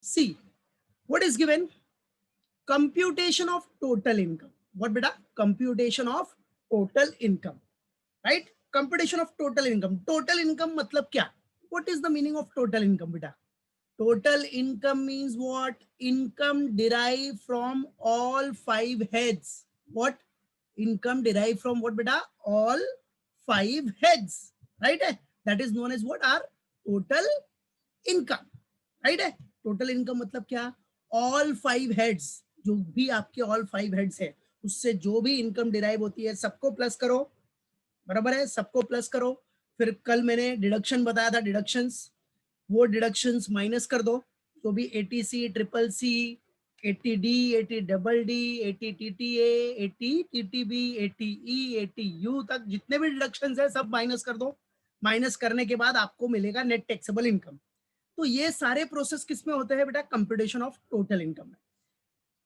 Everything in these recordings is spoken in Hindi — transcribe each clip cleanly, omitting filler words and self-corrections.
See what is given, computation of total income. What beta? Computation of total income, right? Computation of total income. Total income मतलब क्या? What is the meaning of total income beta? Total income means what? Income derived from all five heads. What? Income derived from what beta? All five heads, right? That is known as what? Our total income, right? Total income मतलब क्या? All five heads, जो भी आपके all five heads है उससे जो भी इनकम डिराइव होती है सबको प्लस करो, बराबर है, सबको प्लस करो। फिर कल मैंने डिडक्शन बताया था, डिडक्शंस, वो डिडक्शंस माइनस कर दो, तो भी 80C, triple C, 80D, 80DD, 80TTA, 80TTB, 80E, 80U तक जितने भी डिडक्शंस है सब माइनस कर दो। माइनस करने के बाद आपको मिलेगा नेट टैक्सेबल इनकम। तो ये सारे प्रोसेस किसमें होते हैं बेटा? कंप्यूटेशन ऑफ टोटल इनकम में।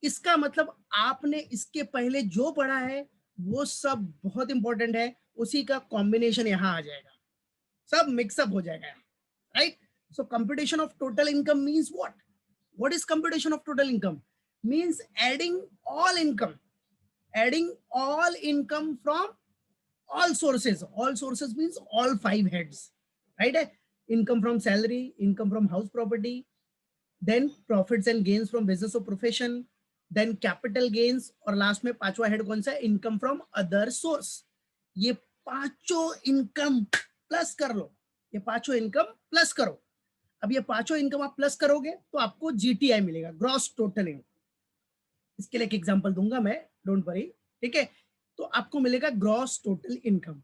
इसका मतलब आपने इसके पहले जो पढ़ा है वो सब बहुत इंपॉर्टेंट है, उसी का कॉम्बिनेशन यहां आ जाएगा, सब मिक्सअप हो जाएगा, right? So computation of total income means what is computation of total income? Means adding all income, adding all income from all sources means all five heads, right? Income from salary, income from house property, then profits and gains from business or profession, then capital gains, और लास्ट में पांचवा हेड कौन सा है? Income from other source. ये पांचों इनकम प्लस कर लो, ये पांचों इनकम प्लस करो। अब ये पांचों इनकम आप प्लस करोगे तो आपको जीटीआई मिलेगा, ग्रॉस टोटल इनकम। इसके लिए एक एग्जांपल दूंगा मैं, डोंट वरी, ठीक है? तो आपको मिलेगा ग्रॉस टोटल इनकम।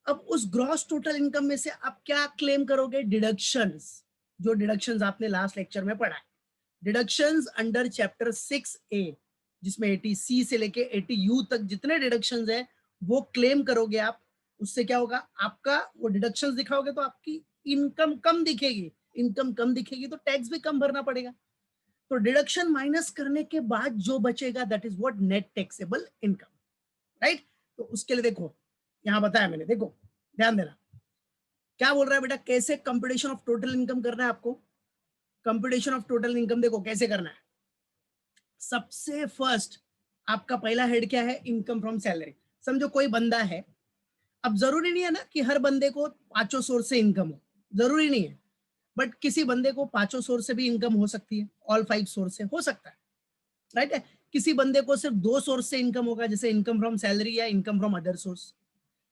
अब उस ग्रॉस टोटल इनकम में से आप क्या क्लेम करोगे? डिडक्शंस, जो डिडक्शंस आपने लास्ट लेक्चर में पढ़ा है, डिडक्शंस अंडर चैप्टर 6A, जिसमें 80C से लेके 80U तक जितने डिडक्शंस है वो क्लेम करोगे आप। उससे क्या होगा? आपका वो डिडक्शंस दिखाओगे तो आपकी इनकम कम दिखेगी, इनकम कम दिखेगी तो टैक्स भी कम भरना पड़ेगा। तो डिडक्शन माइनस करने के बाद जो बचेगा that is what? Net taxable income, right? तो उसके लिए देखो यहां बताया मैंने, देखो ध्यान देना क्या बोल रहा है बेटा, कैसे कंप्यूटेशन ऑफ टोटल इनकम करना है आपको। कंप्यूटेशन ऑफ टोटल इनकम देखो कैसे करना है। सबसे फर्स्ट आपका पहला हेड क्या है? Income from salary. समझो कोई बंदा है, अब जरूरी नहीं है ना कि हर बंदे को पांचों सोर्स से इनकम हो, जरूरी नहीं है, बट किसी बंदे को पांचों सोर्स से भी इनकम हो सकती है, ऑल फाइव सोर्स से हो सकता है, राइट है? किसी बंदे को सिर्फ दो सोर्स से इनकम होगा, जैसे इनकम फ्रॉम सैलरी या इनकम फ्रॉम अदर सोर्स।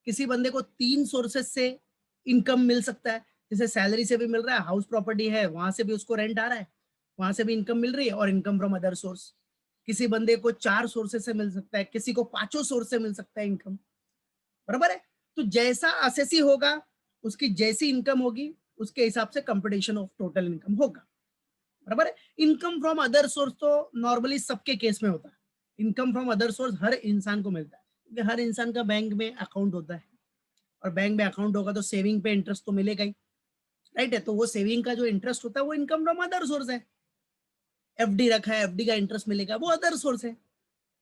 किसी बंदे को तीन सोर्सेस से इनकम मिल सकता है, जैसे सैलरी से भी मिल रहा है, हाउस प्रॉपर्टी है वहां से भी उसको रेंट आ रहा है, वहां से भी इनकम मिल रही है, और इनकम फ्रॉम अदर सोर्स। किसी बंदे को चार सोर्सेस से मिल सकता है, किसी को पांचों सोर्स से मिल सकता है इनकम, बराबर है? तो जैसा असेसी होगा, उसकी जैसी इनकम होगी, उसके हिसाब से कंप्यूटेशन ऑफ टोटल इनकम होगा, बराबर है? इनकम फ्रॉम अदर सोर्स तो नॉर्मली सबके केस में होता है, इनकम फ्रॉम अदर सोर्स हर इंसान को मिलता है, क्योंकि हर इंसान का बैंक में अकाउंट होता है, और बैंक में अकाउंट होगा तो सेविंग पे इंटरेस्ट तो मिलेगा ही, राइट है? तो वो सेविंग का जो इंटरेस्ट होता है वो इनकम फ्रॉम अदर सोर्स है। एफडी रखा है, एफडी का इंटरेस्ट मिलेगा, वो अदर सोर्स है,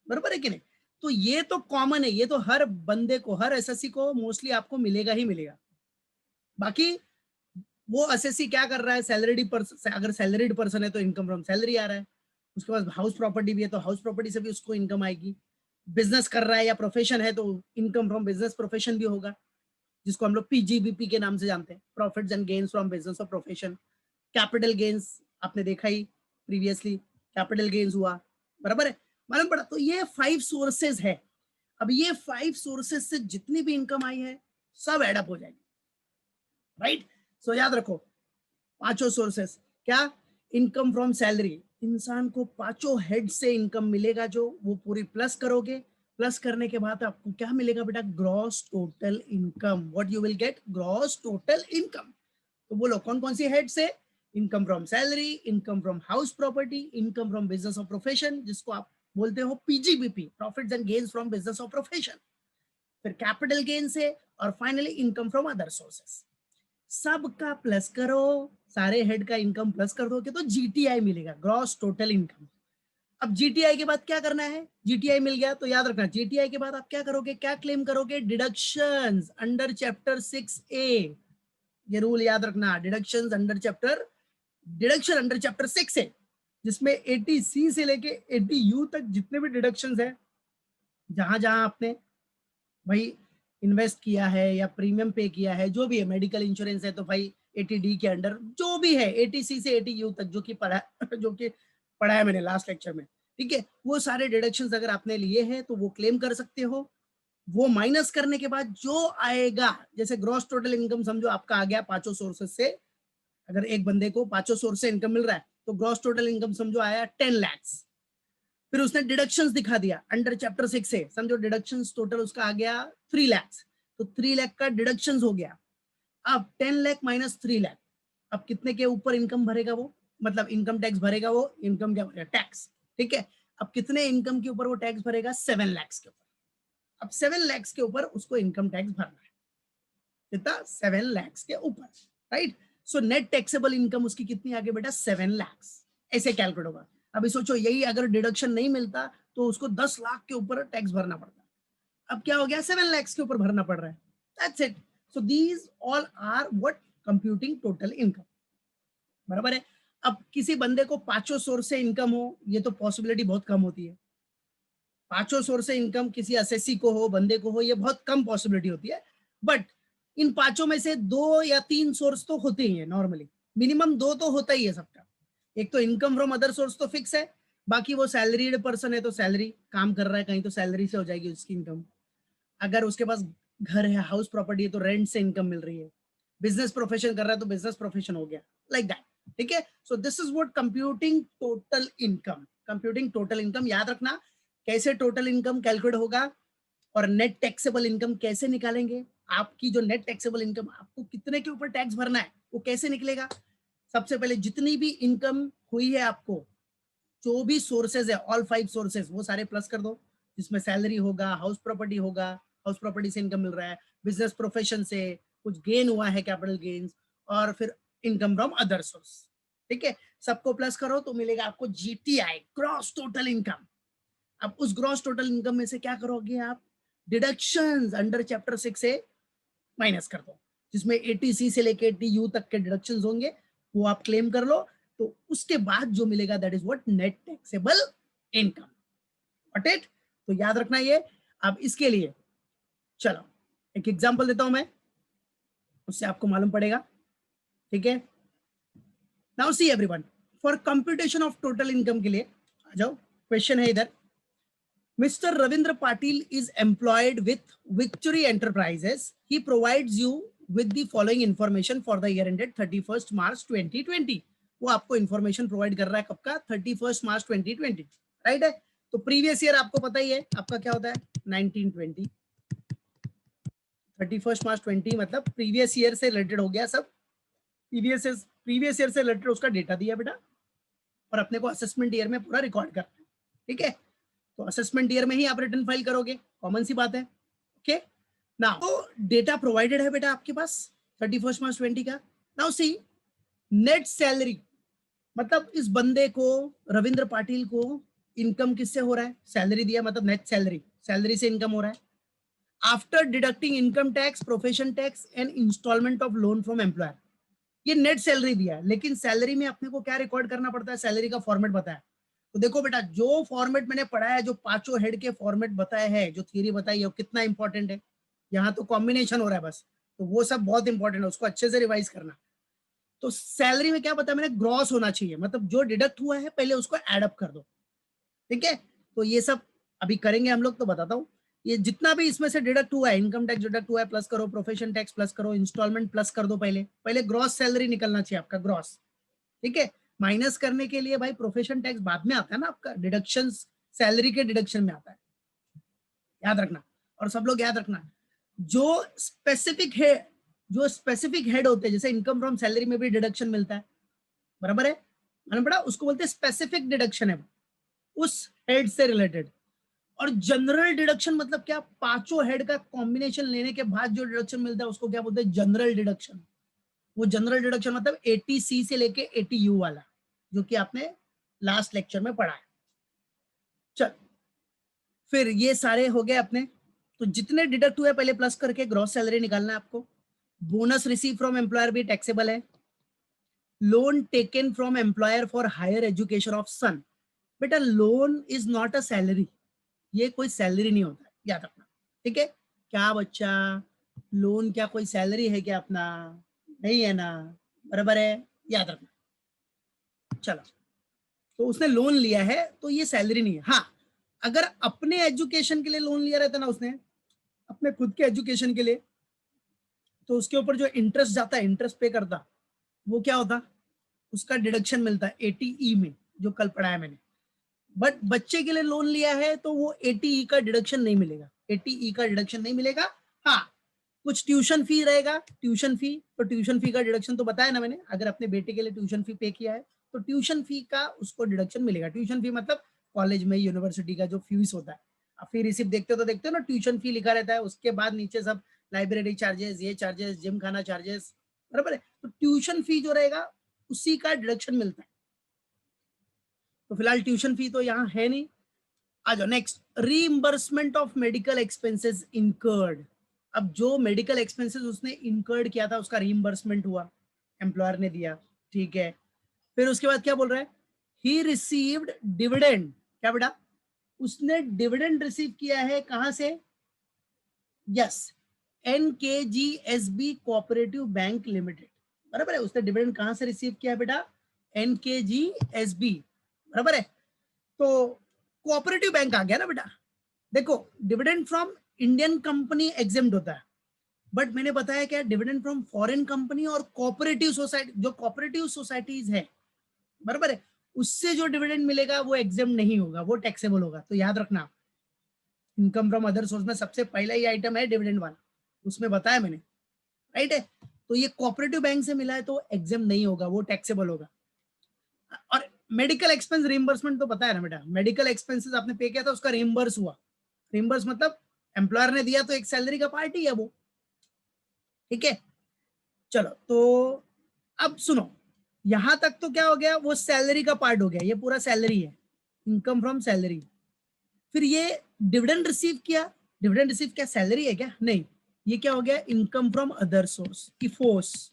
बराबर है कि नहीं? तो ये तो कॉमन है, ये तो हर बंदे को, हर एसएससी को मोस्टली आपको मिलेगा ही मिलेगा। बाकी वो एसएससी क्या कर रहा है, सैलरीड पर्सन, अगर सैलरीड पर्सन है तो इनकम फ्रॉम सैलरी आ रहा है, उसके पास हाउस प्रॉपर्टी भी है तो हाउस प्रॉपर्टी से भी उसको इनकम आएगी। बिजनेस कर रहा है या प्रोफेशन है तो इनकम फ्रॉम बिजनेस प्रोफेशन भी होगा, जिसको हम लोग पीजीबीपी के नाम से जानते हैं, profits and gains from business और प्रोफेशन। कैपिटल गेन्स आपने देखा ही प्रीवियसली, कैपिटल गेन्स हुआ, बराबर है? मालूम पड़ा? तो ये फाइव सोर्सेज है। अब ये फाइव सोर्सेज से जितनी भी इनकम आई है सब एडअप हो जाएगी, राइट? सो याद रखो पांचों सोर्सेस क्या? इनकम फ्रॉम सैलरी, इंसान को पांचों हेड से इनकम मिलेगा, जो वो पूरी प्लस करोगे, प्लस करने के बाद आपको क्या मिलेगा बेटा? Gross total income. What you will get? Gross total income. तो बोलो कौन कौन सी हेड से? Income from salary, income from house property, income from business और प्रोफेशन, जिसको आप बोलते हो PGBP, profits and gains from business और प्रोफेशन, फिर कैपिटल गेन से, और finally income from other sources. सबका प्लस करो, सारे हेड का इनकम प्लस कर दोगे तो जीटीआई मिलेगा, ग्रॉस टोटल इनकम। अब जीटीआई के बाद क्या करना है? जीटीआई मिल गया तो याद रखना, जीटीआई के बाद आप क्या करोगे, क्या क्लेम करोगे? Deductions under chapter 6A। ये रूल याद रखना, डिडक्शन अंडर चैप्टर 6A। जिसमें 80C से लेके 80U तक जितने भी डिडक्शंस है, जहां जहां आपने भाई इन्वेस्ट किया है या प्रीमियम पे किया है, जो भी है, मेडिकल इंश्योरेंस है तो भाई 80D के अंडर जो भी है, 80C से 80U तक जो कि पढ़ा जो कि पढ़ा है मैंने लास्ट लेक्चर में, ठीक है, वो सारे डिडक्शंस अगर आपने लिए हैं तो वो क्लेम कर सकते हो। वो माइनस करने के बाद जो आएगा, जैसे ग्रॉस टोटल इनकम समझो आपका आ गया पांचों सोर्सेस से, अगर एक बंदे को पांचों सोर्स से इनकम मिल रहा है तो ग्रॉस टोटल इनकम समझो आया 10 लाख। फिर उसने डिडक्शंस दिखा दिया अंडर चैप्टर 6 से, समझो डिडक्शंस टोटल उसका आ गया 3 लाख, तो 3 लाख का डिडक्शंस हो गया। अब 10 लाख माइनस 3 लाख, अब कितने के ऊपर इनकम भरेगा वो, मतलब इनकम टैक्स भरेगा वो, इनकम क्या भरेगा, टैक्स, ठीक है। अब कितने इनकम के ऊपर वो टैक्स भरेगा, 7 लाख के ऊपर। अब 7 लाख के ऊपर उसको इनकम टैक्स भरना है, कितना, 7 लाख के ऊपर, right. So net taxable income उसकी कितनी आगे बेटा, 7 लाख, ऐसे कैलकुलेट होगा। अभी सोचो यही अगर डिडक्शन नहीं मिलता तो उसको 10 लाख के ऊपर टैक्स भरना पड़ता, अब क्या हो गया, 7 लाख के ऊपर भरना पड़ रहा है, that's it. So these all are what, computing total income, बराबर है। अब किसी बंदे को पांचों सोर्स से इनकम हो, ये तो पॉसिबिलिटी बहुत कम होती है, पांचों सोर्स से इनकम किसी एसएससी को हो, बंदे को हो, ये बहुत कम पॉसिबिलिटी होती है। बट इन पांचों में से 2 या 3 सोर्स तो होते ही है नॉर्मली, मिनिमम 2 तो होता ही है सबका। एक तो इनकम फ्रॉम अदर सोर्स तो फिक्स है, बाकी वो सैलरीड पर्सन है तो सैलरी, काम कर रहा है कहीं तो सैलरी से हो जाएगी उसकी इनकम। अगर उसके पास घर है, हाउस प्रॉपर्टी है तो रेंट से इनकम मिल रही है, बिजनेस प्रोफेशन कर रहा है तो बिजनेस प्रोफेशन हो गया, लाइक दैट, ठीक है। So this is what computing total income, computing total income, याद रखना कैसे टोटल इनकम कैलकुलेट होगा और नेट टैक्सेबल इनकम कैसे निकालेंगे। आपकी जो नेट टैक्सेबल इनकम, आपको कितने के ऊपर टैक्स भरना है वो कैसे निकलेगा। सबसे पहले जितनी भी इनकम हुई है आपको, जो भी सोर्सेज है, ऑल 5 सोर्सेज वो सारे प्लस कर दो, जिसमें सैलरी होगा, हाउस प्रॉपर्टी होगा, हाउस प्रॉपर्टी से इनकम मिल रहा है, बिजनेस प्रोफेशन से कुछ गेन हुआ है, कैपिटल गेन्स, और फिर इनकम फ्रॉम अदर सोर्स, ठीक है। सबको प्लस करो तो मिलेगा आपको जीटीआई, ग्रॉस टोटल इनकम। अब उस ग्रॉस टोटल इनकम में से क्या करोगे आप, डिडक्शंस अंडर चैप्टर 6 से माइनस कर दो, जिसमें 80C से लेके 80U तक के डिडक्शंस होंगे, वो आप क्लेम कर लो, तो उसके बाद जो मिलेगा that is what, net taxable income, got it. तो याद रखना ये। अब इसके लिए चलो एक एग्जांपल देता हूं मैं, उससे आपको मालूम पड़ेगा, ठीक है। Now see everyone, for computation of total income के लिए आ जाओ, क्वेश्चन है इधर, Mr. Ravindra Patil is employed with Victory Enterprises. He provides you with the following information for the year ended 31st March 2020. वो आपको इंफॉर्मेशन प्रोवाइड कर रहा है कब का, 31st March 2020, राइट है। तो प्रीवियस ईयर आपको पता ही है आपका क्या होता है, 1920, 31st March 20 मतलब प्रीवियस ईयर से रिलेटेड हो गया सब, प्रीवियस ईयर से रिलेटेड उसका डेटा दिया बेटा, और अपने को असेसमेंट ईयर में पूरा रिकॉर्ड करना है, ठीक है। तो असेसमेंट ईयर में ही आप रिटर्न फाइल करोगे, कॉमन सी बात है, ओके। नाउ तो डेटा प्रोवाइडेड है बेटा आपके पास 31st March 20 का। नाउ सी नेट सैलरी, मतलब इस बंदे को, रविंद्र पाटिल को इनकम किससे हो रहा है, सैलरी दिया मतलब नेट सैलरी, सैलरी से इनकम हो रहा है after deducting income tax, profession tax and instalment of loan from employer. ये नेट सैलरी दिया है, लेकिन सैलरी में अपने को क्या रिकॉर्ड करना पड़ता है, सैलरी का फॉर्मेट बताया। तो देखो बेटा, जो फॉर्मेट मैंने पढ़ा है, जो पांचों हेड के फॉर्मेट बताए हैं, जो थ्योरी बताई है, वो कितना इंपॉर्टेंट है। यहाँ तो कॉम्बिनेशन हो रहा है बस, तो वो सब बहुत इंपॉर्टेंट है, उसको अच्छे से रिवाइज करना। तो सैलरी में क्या बताया मैंने, ग्रॉस होना चाहिए, मतलब जो डिडक्ट हुआ है पहले उसको एड अप कर दो, ठीक है। तो ये सब अभी करेंगे हम लोग, तो बताता हूँ। ये जितना भी इसमें से डिडक्ट हुआ है, इनकम टैक्स डिडक्ट हुआ है प्लस करो, प्रोफेशन टैक्स प्लस करो, इंस्टॉलमेंट प्लस कर दो, पहले पहले ग्रॉस सैलरी निकलना चाहिए आपका, ग्रॉस, ठीक है। माइनस करने के लिए भाई प्रोफेशन टैक्स बाद में आता है ना आपका, डिडक्शन सैलरी के डिडक्शन में आता है, याद रखना। और सब लोग याद रखना, जो स्पेसिफिक है, जो स्पेसिफिक हेड होते हैं, जैसे इनकम फ्रॉम सैलरी में भी डिडक्शन मिलता है, बराबर है, मैंने पढ़ा, उसको बोलते हैं स्पेसिफिक डिडक्शन है, उस हेड से रिलेटेड। और जनरल डिडक्शन मतलब क्या, पांचों हेड का कॉम्बिनेशन लेने के बाद जो डिडक्शन मिलता है उसको क्या बोलते हैं, जनरल डिडक्शन। वो जनरल डिडक्शन मतलब 80C से लेके 80U वाला, जो कि आपने लास्ट लेक्चर में पढ़ा है। चल, फिर ये सारे हो गए अपने, तो जितने डिडक्ट हुए पहले प्लस करके ग्रॉस सैलरी निकालना है आपको। बोनस रिसीव फ्रॉम एम्प्लॉयर भी टैक्सेबल है, loan taken from employer for higher education of son. बेटा loan is not a salary, ये कोई सैलरी नहीं होता, याद रखना, ठीक है। क्या बच्चा, लोन क्या कोई सैलरी है क्या अपना? नहीं है ना, बराबर है, याद रखना। चलो, तो उसने लोन लिया है तो ये सैलरी नहीं है। हाँ, अगर अपने एजुकेशन के लिए लोन लिया रहता ना उसने, अपने खुद के एजुकेशन के लिए, तो उसके ऊपर जो इंटरेस्ट जाता है, इंटरेस्ट पे करता, वो क्या होता, उसका डिडक्शन मिलता है 80E में, जो कल पढ़ाया मैंने। बट बच्चे के लिए लोन लिया है तो वो 80E का डिडक्शन नहीं मिलेगा, 80E का डिडक्शन नहीं मिलेगा। हाँ, कुछ ट्यूशन फी रहेगा, ट्यूशन फी, तो ट्यूशन फी का डिडक्शन तो बताया ना मैंने, अगर अपने बेटे के लिए ट्यूशन फी पे किया है तो ट्यूशन फी का उसको डिडक्शन मिलेगा। ट्यूशन फी मतलब कॉलेज में, यूनिवर्सिटी का जो फीस होता है, आप फी रिसिप्ट देखते हो तो देखते हो ना, ट्यूशन फी लिखा रहता है, उसके बाद नीचे सब लाइब्रेरी चार्जेस, ये चार्जेस, जिम खाना चार्जेस, बराबर है। तो ट्यूशन फी जो रहेगा उसी का डिडक्शन मिलता है। तो फिलहाल ट्यूशन फी तो यहाँ है नहीं। आ जाओ next, reimbursement of medical expenses incurred. अब जो मेडिकल एक्सपेंसेस उसने इनकर्ड किया था उसका रीइंबर्समेंट हुआ, एम्प्लॉयर ने दिया, ठीक है। फिर उसके बाद क्या बोल रहा है, ही रिसीव्ड डिविडेंड। क्या बेटा, उसने डिविडेंड रिसीव किया है कहां से? Yes, NKGSB cooperative bank limited, बराबर है। उसने डिविडेंड कहां से रिसीव किया है बेटा? NKGSB, बराबर है। तो कोऑपरेटिव बैंक आ गया ना बेटा। देखो, dividend from Indian company exempt होता है, बट मैंने बताया क्या, डिविडेंड फ्रॉम फॉरेन कंपनी और कोऑपरेटिव सोसाइटी, जो कोऑपरेटिव सोसाइटीज है, बराबर है, उससे जो डिविडेंड मिलेगा वो एग्जेम्प्ट नहीं होगा, वो टैक्सेबल होगा। तो याद रखना, इनकम फ्रॉम अदर सोर्स में सबसे पहला ही आइटम है डिविडेंड वाला, उसमें बताया मैंने, राइट है। तो ये कोऑपरेटिव बैंक से मिला है तो एग्जेम्प्ट नहीं होगा, वो टैक्सेबल होगा। और मेडिकल एक्सपेंस रिइंबर्समेंट तो पता है ना बेटा, मेडिकल एक्सपेंसेस आपने पे किया था, उसका रिइंबर्स हुआ। रिइंबर्स मतलब एम्प्लॉयर ने दिया तो एक सैलरी का पार्ट ही है वो, ठीक है। चलो, तो अब सुनो, यहां तक तो क्या हो गया, वो सैलरी का पार्ट हो गया, ये पूरा सैलरी है, इनकम फ्रॉम सैलरी। फिर ये डिविडेंड रिसीव किया, डिविडेंड रिसीव क्या सैलरी है क्या? नहीं, ये क्या हो गया, इनकम फ्रॉम अदर सोर्स, इफोस,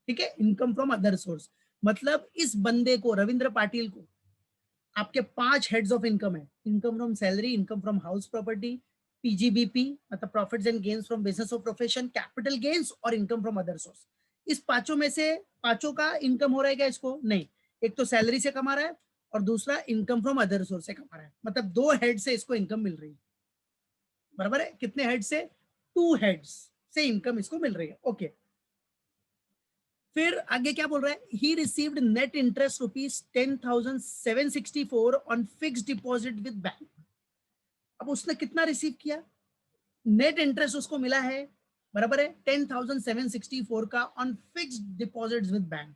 ठीक है। इनकम फ्रॉम अदर सोर्स मतलब इस बंदे को, रविंद्र पाटिल को, आपके 5 हेड्स ऑफ इनकम है, income from salary, income from house property, PGBP मतलब profits and gains from business of profession, capital gains और इनकम फ्रॉम अदर सोर्स। इस पांचों में से पांचों का इनकम हो रहा है क्या इसको? नहीं, एक तो सैलरी से कमा रहा है और दूसरा इनकम फ्रॉम अदर सोर्स से कमा रहा है, मतलब 2 हेड से इसको इनकम मिल रही है, बराबर है। कितने हेड से? 2 हेड्स से इनकम इसको मिल रही है, ओके। फिर आगे क्या बोल रहा है, he received net interest ₹10,764 on fixed deposit with bank. अब उसने कितना रिसीव किया, नेट इंटरेस्ट उसको मिला है, बराबर है, 10,764 का on fixed deposit with bank.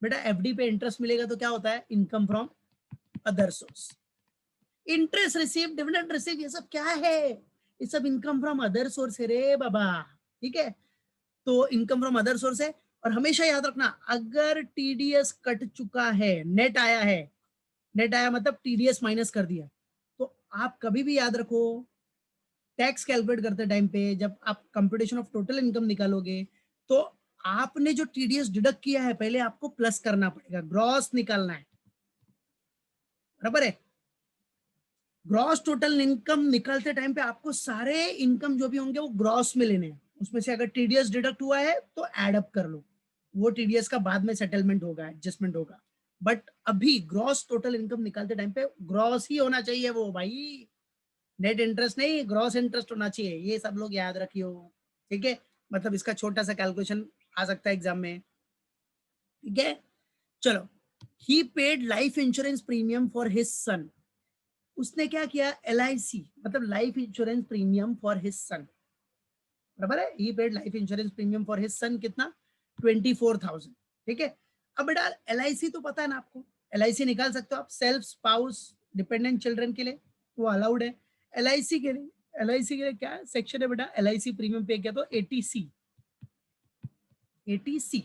बेटा FD पे इंटरेस्ट मिलेगा तो क्या होता है, income from other source. Interest receive, dividend receive, ये सब क्या है, ये सब इनकम फ्रॉम अदर सोर्स है रे बाबा, ठीक है। तो इनकम फ्रॉम अदर सोर्स है। और हमेशा याद रखना, अगर TDS कट चुका है, नेट आया है, नेट आया मतलब TDS माइनस कर दिया, तो आप कभी भी याद रखो, टैक्स कैलकुलेट करते टाइम पे जब आप कंप्यूटेशन ऑफ टोटल इनकम निकालोगे, तो आपने जो TDS डिडक्ट किया है पहले आपको प्लस करना पड़ेगा, ग्रॉस निकालना है, बराबर है। ग्रॉस टोटल इनकम निकालते टाइम पे आपको सारे इनकम जो भी होंगे वो ग्रॉस में लेने हैं, उसमें से अगर TDS डिडक्ट हुआ है तो एड अप कर लो, वो TDS का बाद में सेटलमेंट होगा, एडजस्टमेंट होगा। बट अभी ग्रॉस टोटल इनकम निकालते टाइम पे ग्रॉस ही होना चाहिए वो भाई, नेट इंटरेस्ट नहीं, ग्रॉस इंटरेस्ट होना चाहिए, ये सब लोग याद रखियो, ठीक है। मतलब इसका छोटा सा कैलकुलेशन आ सकता है एग्जाम में, ठीक है। चलो, he paid life insurance premium for his son. उसने क्या किया, LIC मतलब life insurance premium for his son, बराबर है। He paid life insurance premium for his son, कितना, 24,000, ठीक है। अब बेटा LIC तो पता है ना आपको, LIC निकाल सकते हो आप, सेल्फ, स्पाउस, डिपेंडेंट चिल्ड्रन के लिए वो अलाउड है। LIC के लिए, LIC के लिए क्या सेक्शन है बेटा, LIC प्रीमियम पे किया तो 80C, 80C,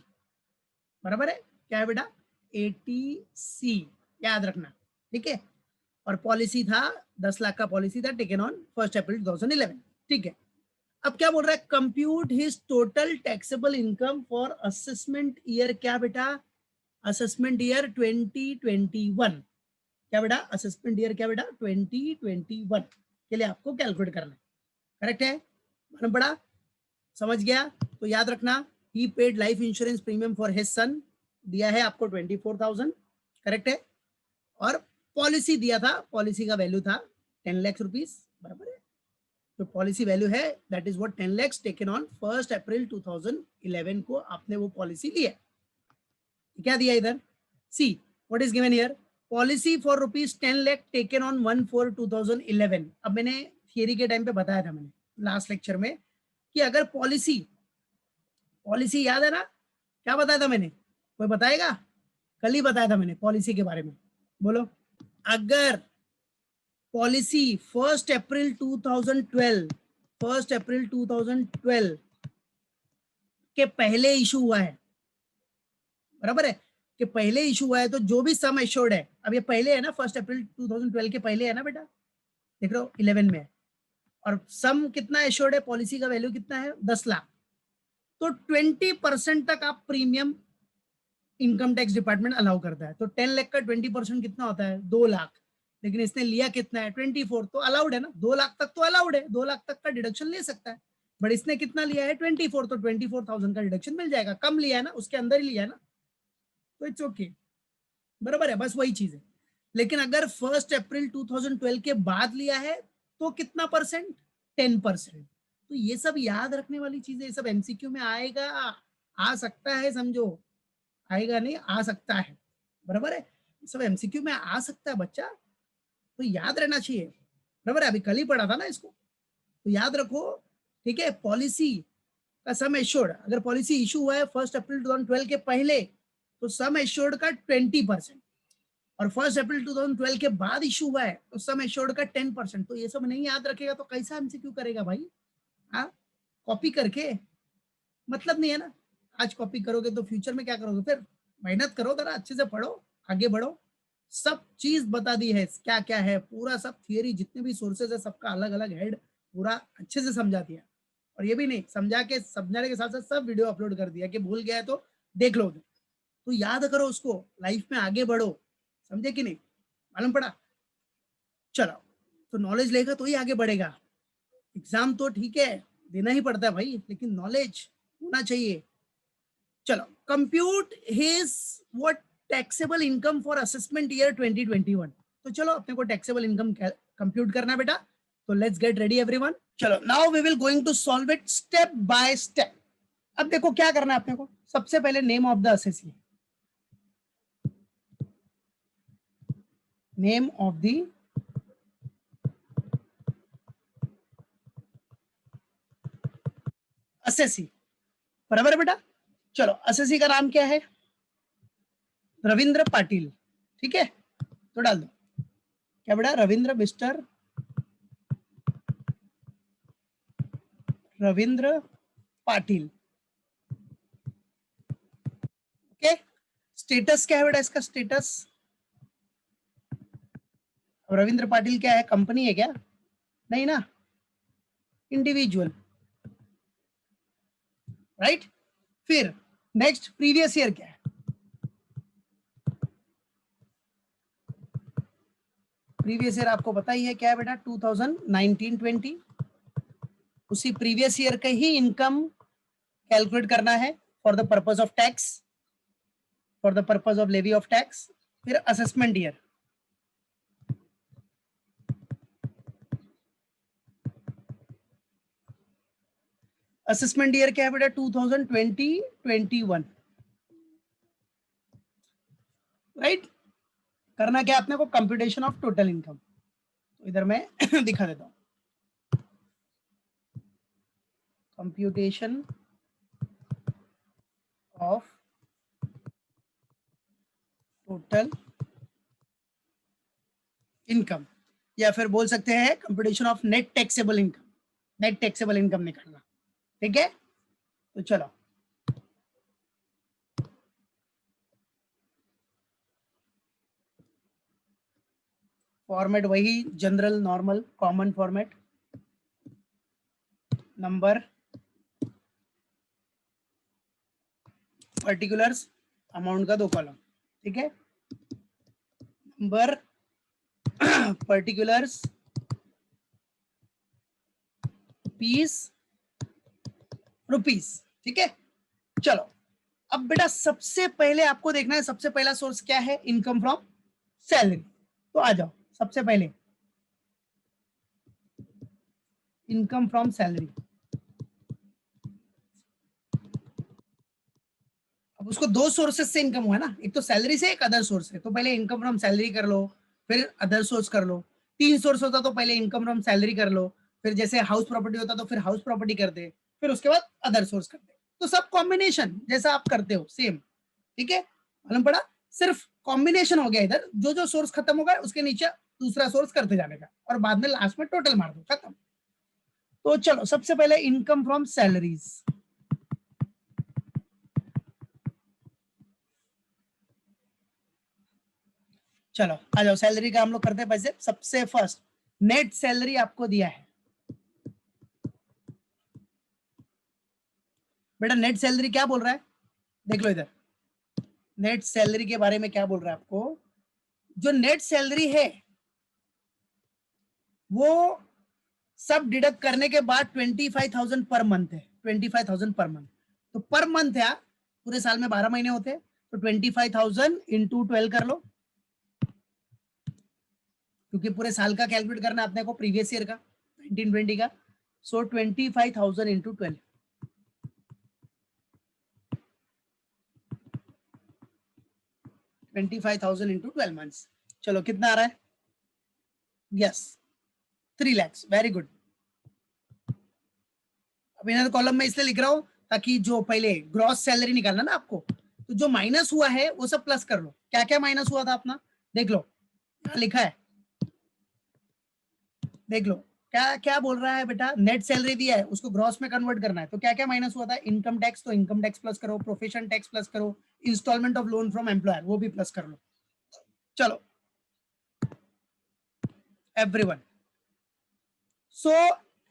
बराबर है। क्या है बेटा, 80C, याद रखना, ठीक है। और पॉलिसी था 10 लाख का, पॉलिसी था टेकन ऑन 1 अप्रैल 2011, ठीक है। अब क्या बोल रहा है, compute his total taxable income for assessment year, क्या बेटा, असेसमेंट ईयर 2021, क्या बेटा, असेसमेंट ईयर क्या बेटा 2021 के लिए आपको कैलकुलेट करना है, करेक्ट है, मालूम पड़ा, समझ गया, तो याद रखना, he paid life insurance premium for his son, दिया है आपको 24,000, करेक्ट है, और पॉलिसी दिया था, पॉलिसी का वैल्यू था 10 लाख रुपीस, बराबर है, तो पॉलिसी वैल्यू है that is what 10 lakhs taken on 1 अप्रैल 2011 को आपने वो पॉलिसी लिया, क्या दिया इधर, see what is given here, policy for rupees 10 lakh taken on 1/4/2011। अब मैंने थियरी के टाइम पे बताया था, मैंने लास्ट लेक्चर में, कि अगर पॉलिसी, पॉलिसी याद है ना, क्या बताया था मैंने, कोई बताएगा, कल ही बताया था मैंने पॉलिसी के बारे में, बोलो, अगर पॉलिसी 1 अप्रैल 2012, 1 अप्रैल 2012 के पहले इशू हुआ है, बराबर है, कि पहले इशू हुआ है, तो जो भी सम एश्योर्ड है, अब ये पहले है ना, 1 अप्रैल 2012 के पहले है ना बेटा, देख रहे हो 11 में है, और सम कितना एश्योर्ड है, पॉलिसी का वैल्यू कितना है 10 लाख, तो 20% तक आप premium income tax department allow करता है, तो 10 लाख का 20% कितना होता है 2 लाख, लेकिन इसने लिया कितना है 24, तो अलाउड है ना, 2 लाख तक तो अलाउड है, 2 लाख तक का डिडक्शन ले सकता है, बट इसने कितना लिया है 24, तो 24,000 का डिडक्शन मिल जाएगा, कम लिया है ना, उसके अंदर ही लिया है ना, तो इट्स ओके, बराबर है, बस वही चीज है, लेकिन अगर 1 अप्रैल 2012 के बाद लिया है तो कितना परसेंट, 10%, तो ये सब याद रखने वाली चीजें, ये सब एमसीक्यू में आएगा, आ सकता है, समझो, आएगा नहीं, आ सकता है, बराबर है, ये सब एमसीक्यू में आ सकता है बच्चा, तो याद रहना चाहिए, बराबर है, अभी कल ही पढ़ा था ना इसको, तो याद रखो, ठीक है, पॉलिसी का सम एश्योर्ड, अगर पॉलिसी इशू हुआ है 1 अप्रैल 2012 के पहले, तो सम एश्योर्ड का 20%, और 1 अप्रैल 2012 के बाद इशू हुआ है तो सम एश्योर्ड का 10%, तो ये सब नहीं याद रखेगा तो कैसा एमसीक्यू करेगा भाई, हाँ, कॉपी करके मतलब नहीं है ना, आज कॉपी करोगे तो फ्यूचर में क्या करोगे, फिर मेहनत करो, जरा अच्छे से पढ़ो, आगे बढ़ो, सब चीज बता दी है, क्या क्या है, पूरा सब थियरी, जितने भी सोर्सेज है सबका अलग अलग हेड, पूरा अच्छे से समझा दिया, और ये भी नहीं समझा के, समझाने के साथ साथ सब वीडियो अपलोड कर दिया, कि भूल गया है तो देख लो, तो याद करो उसको, लाइफ में आगे बढ़ो, समझे कि नहीं, मालूम पड़ा, चलो, तो नॉलेज लेगा तो ही आगे बढ़ेगा, एग्जाम तो ठीक है देना ही पड़ता है भाई, लेकिन नॉलेज होना चाहिए, चलो, compute his what taxable income for assessment year 2021, तो चलो अपने को टैक्सेबल इनकम कंप्यूट करना है बेटा, तो लेट्स गेट रेडी एवरीवन, चलो now we will going to solve it step by step. अब देखो क्या करना है अपने को, सबसे पहले name of the assessee, name of the assessee, बराबर है बेटा, चलो असेसी का नाम क्या है, रविंद्र पाटिल, ठीक है, तो डाल दो, क्या बेटा, Ravindra, mister Ravindra Patil, okay, status क्या है बेटा इसका, स्टेटस, रविंद्र पाटिल क्या है, कंपनी है क्या, नहीं ना, इंडिविजुअल, राइट, फिर नेक्स्ट प्रीवियस ईयर क्या है, प्रीवियस ईयर आपको पता ही है क्या है बेटा, 2019-20, उसी प्रीवियस ईयर का ही इनकम कैलकुलेट करना है for the purpose of tax, for the purpose of levy of tax, फिर असेसमेंट ईयर, असेसमेंट ईयर क्या है बेटा 2020-21, राइट, करना क्या आपने को, कंप्यूटेशन ऑफ टोटल इनकम, तो इधर मैं दिखा देता हूं, कंप्यूटेशन ऑफ टोटल इनकम, या फिर बोल सकते हैं computation of net taxable income, net taxable income निकालना, ठीक है, तो चलो, फॉर्मेट वही, general, normal, common format, number, particulars, amount का 2 कॉलम, ठीक है। नंबर, पर्टिकुलर्स, पीस, रुपीस, ठीक है। चलो अब बेटा सबसे पहले आपको देखना है, सबसे पहला सोर्स क्या है, इनकम फ्रॉम सैलरी। तो आ जाओ, सबसे पहले इनकम फ्रॉम सैलरी। अब उसको 2 सोर्सेस से इनकम हुआ ना, एक तो सैलरी से, एक अदर सोर्स है। तो पहले इनकम फ्रॉम सैलरी कर लो, फिर अदर सोर्स कर लो। 3 सोर्स होता तो पहले इनकम फ्रॉम सैलरी कर लो, फिर जैसे हाउस प्रॉपर्टी होता तो फिर हाउस प्रॉपर्टी करते, फिर उसके बाद अदर सोर्स करते। तो सब कॉम्बिनेशन जैसा आप करते हो सेम, ठीक है, मालूम पड़ा। सिर्फ कॉम्बिनेशन हो गया, इधर जो जो सोर्स खत्म होगा उसके नीचे दूसरा सोर्स करते जाने का, और बाद में लास्ट में टोटल मार दो, खत्म। तो चलो सबसे पहले इनकम फ्रॉम सैलरीज। चलो आ जाओ, सैलरी का हम लोग करते हैं पैसे। सबसे फर्स्ट नेट सैलरी आपको दिया है बेटा। नेट सैलरी क्या बोल रहा है, देख लो इधर। नेट सैलरी के बारे में क्या बोल रहा है आपको, जो नेट सैलरी है वो सब डिडक्ट करने के बाद 25,000 पर मंथ है। 25,000 पर मंथ, तो पर मंथ है, पूरे साल में 12 महीने होते हैं, तो 25,000 इंटू 12 कर लो, क्योंकि पूरे साल का कैलकुलेट करना अपने को, प्रीवियस ईयर का 1920 का। सो 25,000 इंटू 12, 25,000 इंटू 12 मंथ्स। चलो कितना आ रहा है, यस 3 lakhs, वेरी गुड। अब इन्हें कॉलम में इसलिए लिख रहा हूं ताकि जो पहले ग्रॉस सैलरी निकालना ना आपको, तो जो माइनस हुआ है वो सब प्लस कर लो। क्या क्या माइनस हुआ था अपना, देख लो, यहाँ लिखा है, देख लो क्या क्या बोल रहा है बेटा। नेट सैलरी दिया है, उसको ग्रॉस में कन्वर्ट करना है, तो क्या क्या माइनस हुआ था, इनकम टैक्स, तो इनकम टैक्स प्लस करो, प्रोफेशन टैक्स प्लस करो, instalment of loan from employer वो भी प्लस कर लो। चलो एवरीवन, सो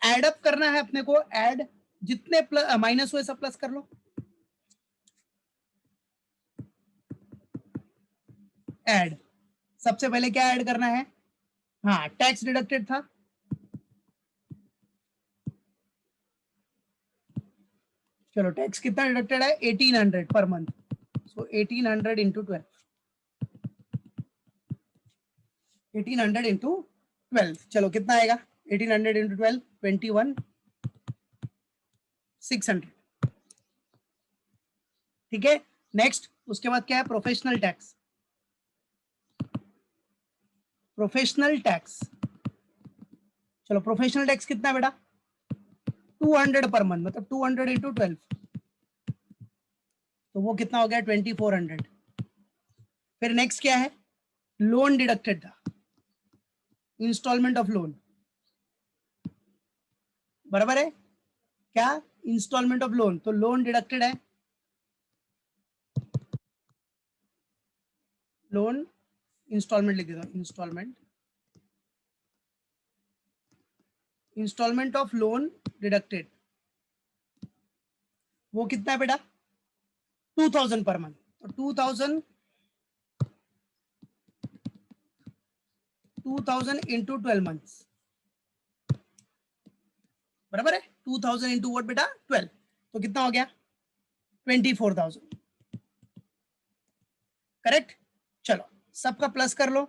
एड अप करना है अपने को, एड जितने माइनस हुए सब प्लस कर लो। ऐड, सबसे पहले क्या ऐड करना है, हाँ टैक्स डिडक्टेड था, चलो टैक्स कितना डिडक्टेड है, 1800 पर मंथ। सो 1800 इंटू 12, 1800 इंटू 12, चलो कितना आएगा, 1800 इंटू 12, 21,600, ठीक है। नेक्स्ट उसके बाद क्या है, प्रोफेशनल टैक्स। प्रोफेशनल टैक्स, चलो प्रोफेशनल टैक्स कितना है बेटा, 200 पर मंथ, मतलब 200 इंटू 12, तो वो कितना हो गया, 2400। फिर नेक्स्ट क्या है, लोन डिडक्टेड था, इंस्टॉलमेंट ऑफ लोन, बराबर है क्या, इंस्टॉलमेंट ऑफ लोन, तो लोन डिडक्टेड है, लोन इंस्टॉलमेंट लिख देता हूं, instalment, instalment of loan deducted, वो कितना है बेटा, 2000 पर मंथ, तो 2000, 2000 इंटू 12 मंथ्स, बराबर है, 2000 इंटू वोट बेटा 12, तो कितना हो गया, 24,000, करेक्ट। चलो सबका प्लस कर लो,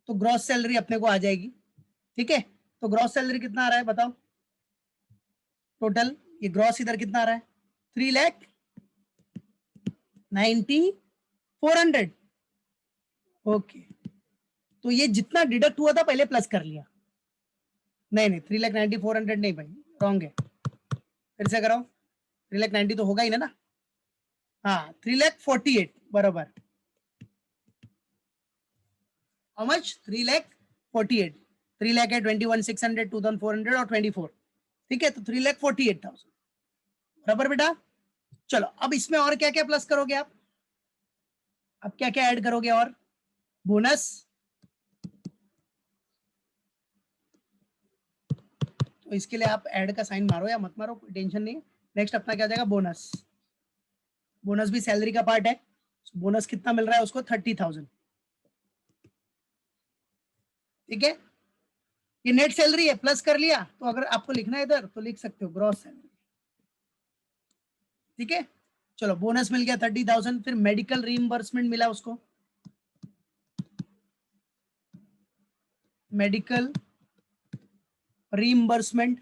तो ग्रॉस सैलरी अपने को आ जाएगी, ठीक है। तो ग्रॉस सैलरी कितना आ रहा है बताओ, टोटल ये ग्रॉस इधर कितना आ रहा है, 3,90,400, ओके। तो ये जितना डिडक्ट हुआ था पहले प्लस कर लिया, नहीं नहीं 3,90,400 नहीं भाई, रॉन्ग है, फिर से कराओ, 3,90,000 तो होगा ही ना, हाँ 3,48,000 बराबर, हाउ मच, 3,48,000, 3 लाख है, 21,600, 2,400 और 24, ठीक है, तो 3,48,000 बराबर बेटा। चलो अब इसमें और क्या क्या प्लस करोगे आप, अब क्या क्या ऐड करोगे, और बोनस, तो इसके लिए आप ऐड का साइन मारो या मत मारो, कोई टेंशन नहीं है। नेक्स्ट अपना क्या हो जाएगा, बोनस। बोनस भी सैलरी का पार्ट है। बोनस कितना मिल रहा है उसको, 30,000। ठीक है, ये नेट सैलरी है, प्लस कर लिया। तो अगर आपको लिखना है इधर तो लिख सकते हो ग्रॉस सैलरी। ठीक है, चलो बोनस मिल गया 30,000। फिर मेडिकल रीइंबर्समेंट मिला उसको, मेडिकल रीइंबर्समेंट।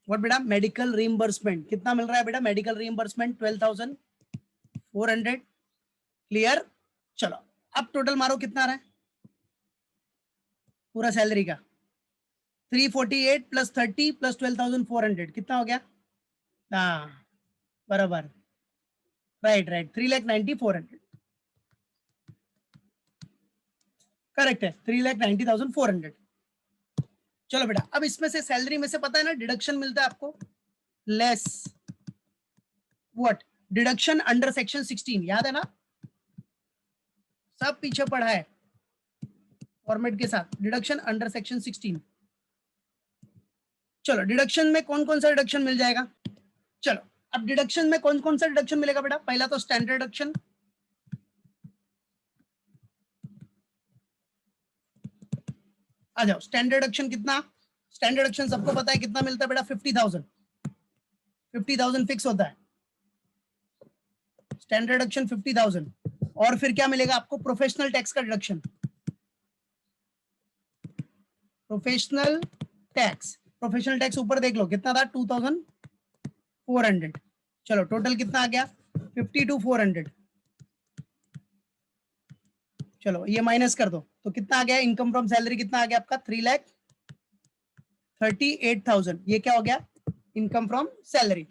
व्हाट बेटा, मेडिकल रीइंबर्समेंट कितना मिल रहा है बेटा, मेडिकल रीइंबर्समेंट 12,400। क्लियर। चलो अब टोटल मारो कितना आ रहा है पूरा सैलरी का, 348 प्लस 30 प्लस 12,400 कितना हो गया। हाँ बराबर, राइट राइट, 3,90,400 करेक्ट है, 3,90,400। चलो बेटा, अब इसमें से सैलरी में से पता है ना डिडक्शन मिलता है आपको, less what, deduction under section 16, याद है ना, सब पीछे पढ़ा है फॉर्मेट के साथ, डिडक्शन अंडर सेक्शन 16। चलो डिडक्शन में कौन कौन सा डिडक्शन मिल जाएगा, चलो अब डिडक्शन में कौन कौन सा डिडक्शन मिलेगा बेटा, पहला तो स्टैंडर्ड डिडक्शन, आ जाओ। स्टैंडर्ड डिडक्शन कितना, स्टैंडर्ड डिडक्शन सबको पता है कितना मिलता है बेटा, 50,000। 50,000 फिक्स होता है स्टैंडर्ड डिडक्शन 50,000। और फिर क्या मिलेगा आपको, प्रोफेशनल टैक्स का deduction, professional tax. Professional tax ऊपर देख लो कितना था, 2,400। चलो टोटल कितना आ गया, 52,400। चलो ये माइनस कर दो तो कितना आ गया, इनकम फ्रॉम सैलरी कितना आ गया आपका, 3,38,000। ये क्या हो गया, income from salary,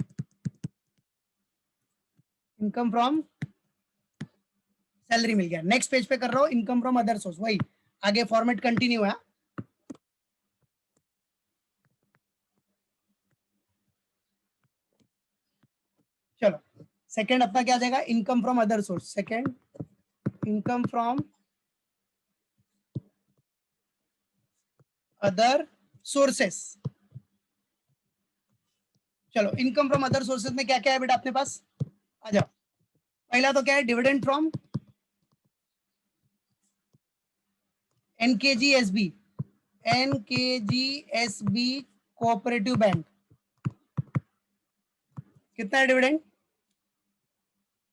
income from salary मिल गया। नेक्स्ट पेज पे कर रहा हूं, इनकम फ्रॉम अदर सोर्स, वही आगे फॉर्मेट कंटिन्यू है। चलो सेकंड अपना क्या आ जाएगा, income from other source. Second, income from other sources. चलो इनकम फ्रॉम अदर सोर्सेस में क्या क्या है बेटा अपने पास, आ जाओ। पहला तो क्या है, dividend from NKGSB, NKGSB cooperative bank, कितना है डिविडेंड,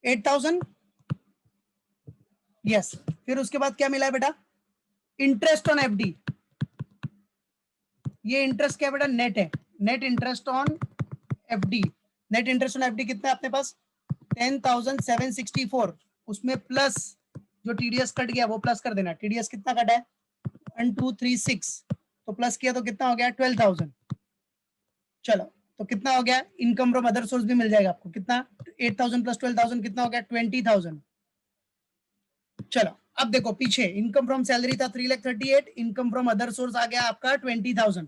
8,000। यस, फिर उसके बाद क्या मिला है बेटा, इंटरेस्ट ऑन एफडी। ये इंटरेस्ट क्या बेटा, नेट है, net interest on FD. Net interest on FD कितना है अपने पास, 10,764। उसमें प्लस जो टीडीएस कट गया वो प्लस कर देना। टीडीएस कितना कटा है, 1236, तो प्लस किया तो कितना हो गया, 12,000। चलो तो कितना हो गया, इनकम फ्रॉम अदर सोर्स भी मिल जाएगा आपको, कितना, 8,000 प्लस 12,000 कितना हो गया, 20,000। चलो अब देखो पीछे, इनकम फ्रॉम सैलरी था 3,38,000, इनकम फ्रॉम अदर सोर्स आ गया आपका 20,000।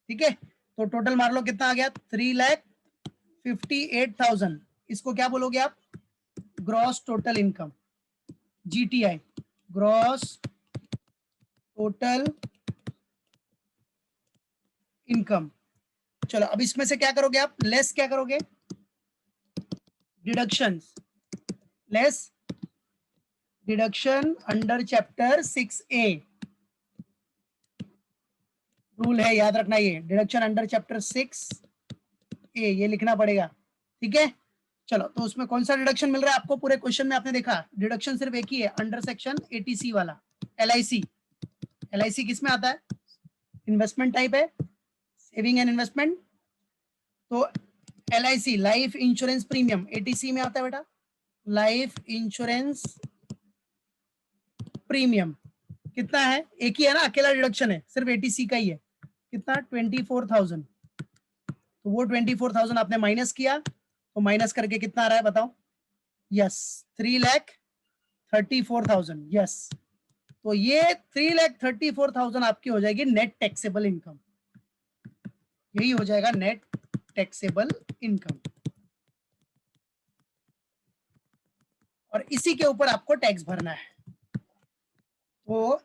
ठीक है, तो टोटल मार लो कितना आ गया, 3,58,000। इसको क्या बोलोगे आप, gross total income, GTI, gross total income. चलो अब इसमें से क्या करोगे आप, लेस क्या करोगे, deductions, less deduction under chapter 6A। Rule है याद रखना, ये डिडक्शन अंडर चैप्टर 6A ये लिखना पड़ेगा। ठीक है, चलो तो उसमें कौन सा डिडक्शन मिल रहा है आपको, पूरे क्वेश्चन में आपने देखा डिडक्शन सिर्फ एक ही है, अंडर सेक्शन 80C वाला, LIC। LIC किस में आता है, इन्वेस्टमेंट टाइप है, सेविंग एंड इन्वेस्टमेंट। तो LIC life insurance premium 80C में आता है बेटा, लाइफ इंश्योरेंस प्रीमियम कितना है, एक ही है ना, अकेला डिडक्शन है, सिर्फ 80C का ही है, कितना, 24,000। तो वो 24,000 आपने माइनस किया, तो माइनस करके कितना आ रहा है बताओ, यस 3,34,000। यस, तो ये 3,34,000 आपकी हो जाएगी नेट टैक्सेबल इनकम, यही हो जाएगा नेट टैक्सेबल इनकम। और इसी के ऊपर आपको टैक्स भरना है। तो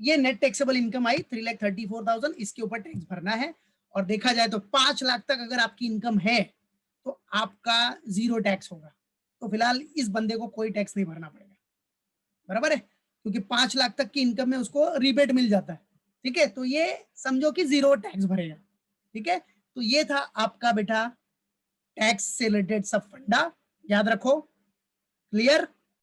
ये नेट टैक्सेबल इनकम आई 3,34,000, इसके ऊपर टैक्स भरना है। और देखा जाए तो 5 लाख तक अगर आपकी इनकम है तो आपका 0 टैक्स होगा। तो फिलहाल इस बंदे को कोई टैक्स नहीं भरना पड़ेगा, बराबर है, क्योंकि 5 लाख तक की इनकम में उसको रिबेट मिल जाता है। ठीक है, तो ये समझो कि 0 टैक्स भरेगा। ठीक है, तो ये था आपका बेटा टैक्स से रिलेटेड सब फंडा, याद रखो। क्लियर?